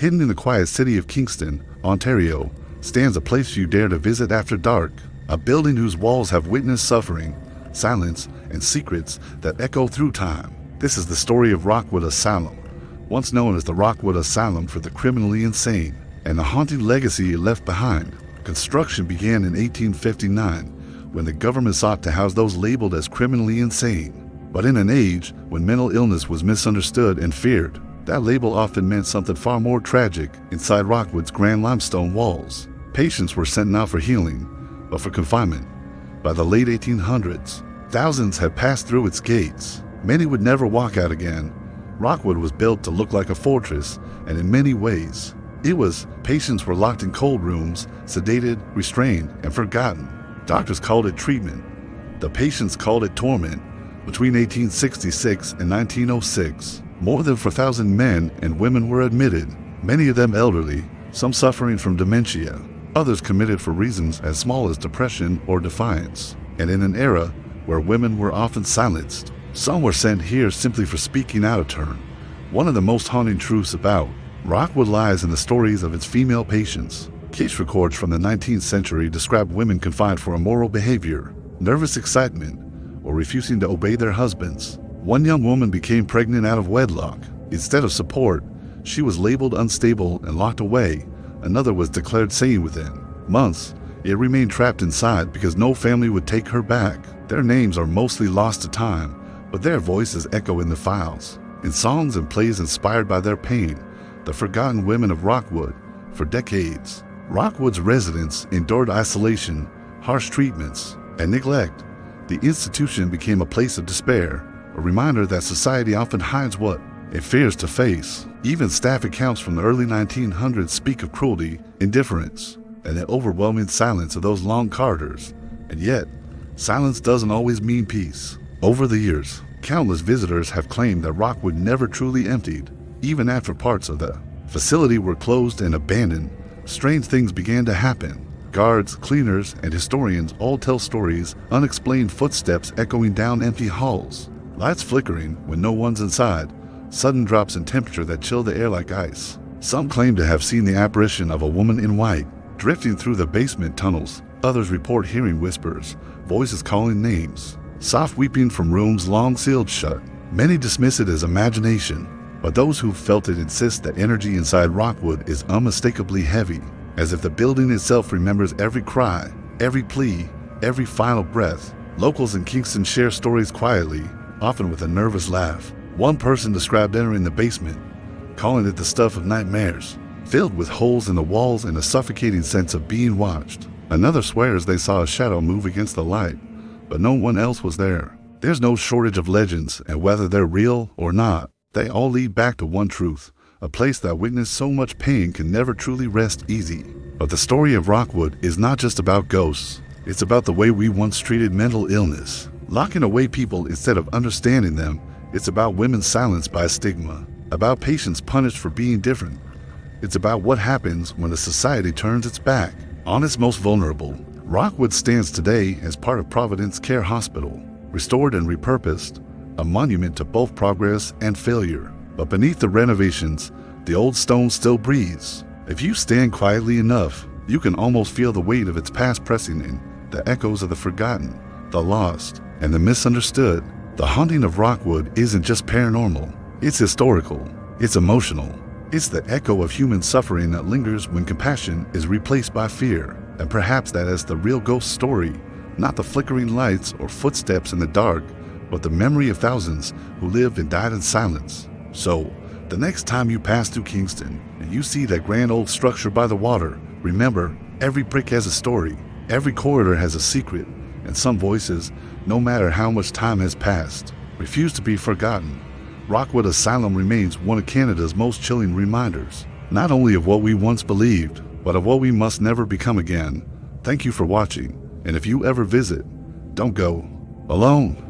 Hidden in the quiet city of Kingston, Ontario, stands a place you dare to visit after dark, a building whose walls have witnessed suffering, silence, and secrets that echo through time. This is the story of Rockwood Asylum, once known as the Rockwood Asylum for the criminally insane, and the haunting legacy it left behind. Construction began in 1859, when the government sought to house those labeled as criminally insane. But in an age when mental illness was misunderstood and feared, that label often meant something far more tragic. Inside Rockwood's grand limestone walls, patients were sent not for healing, but for confinement. By the late 1800s, thousands had passed through its gates. Many would never walk out again. Rockwood was built to look like a fortress, and in many ways, patients were locked in cold rooms, sedated, restrained, and forgotten. Doctors called it treatment. The patients called it torment. Between 1866 and 1906, more than 4,000 men and women were admitted, many of them elderly, some suffering from dementia, others committed for reasons as small as depression or defiance. And in an era where women were often silenced, some were sent here simply for speaking out of turn. One of the most haunting truths about Rockwood lies in the stories of its female patients. Case records from the 19th century describe women confined for immoral behavior, nervous excitement, or refusing to obey their husbands. One young woman became pregnant out of wedlock. Instead of support, she was labeled unstable and locked away. Another was declared sane within months, yet remained trapped inside because no family would take her back. Their names are mostly lost to time, but their voices echo in the files, in songs and plays inspired by their pain. The forgotten women of Rockwood. For decades, Rockwood's residents endured isolation, harsh treatments, and neglect. The institution became a place of despair, a reminder that society often hides what it fears to face. Even staff accounts from the early 1900s speak of cruelty, indifference, and the overwhelming silence of those long corridors. And yet, silence doesn't always mean peace. Over the years, countless visitors have claimed that Rockwood never truly emptied. Even after parts of the facility were closed and abandoned, strange things began to happen. Guards, cleaners, and historians all tell stories, unexplained footsteps echoing down empty halls, lights flickering when no one's inside, sudden drops in temperature that chill the air like ice. Some claim to have seen the apparition of a woman in white, drifting through the basement tunnels. Others report hearing whispers, voices calling names, soft weeping from rooms long sealed shut. Many dismiss it as imagination, but those who felt it insist that energy inside Rockwood is unmistakably heavy, as if the building itself remembers every cry, every plea, every final breath. Locals in Kingston share stories quietly, often with a nervous laugh. One person described entering the basement, calling it the stuff of nightmares, filled with holes in the walls and a suffocating sense of being watched. Another swears they saw a shadow move against the light, but no one else was there. There's no shortage of legends, and whether they're real or not, they all lead back to one truth. A place that witnessed so much pain can never truly rest easy. But the story of Rockwood is not just about ghosts. It's about the way we once treated mental illness, locking away people instead of understanding them. It's about women silenced by stigma, about patients punished for being different. It's about what happens when a society turns its back on its most vulnerable. Rockwood stands today as part of Providence Care Hospital, restored and repurposed, a monument to both progress and failure. But beneath the renovations, the old stone still breathes. If you stand quietly enough, you can almost feel the weight of its past pressing in, the echoes of the forgotten, the lost, and the misunderstood. The haunting of Rockwood isn't just paranormal. It's historical. It's emotional. It's the echo of human suffering that lingers when compassion is replaced by fear. And perhaps that is the real ghost story, not the flickering lights or footsteps in the dark, but the memory of thousands who lived and died in silence. So, the next time you pass through Kingston and you see that grand old structure by the water, remember, every brick has a story, every corridor has a secret, and some voices, no matter how much time has passed, refuse to be forgotten. Rockwood Asylum remains one of Canada's most chilling reminders, not only of what we once believed, but of what we must never become again. Thank you for watching, and if you ever visit, don't go alone.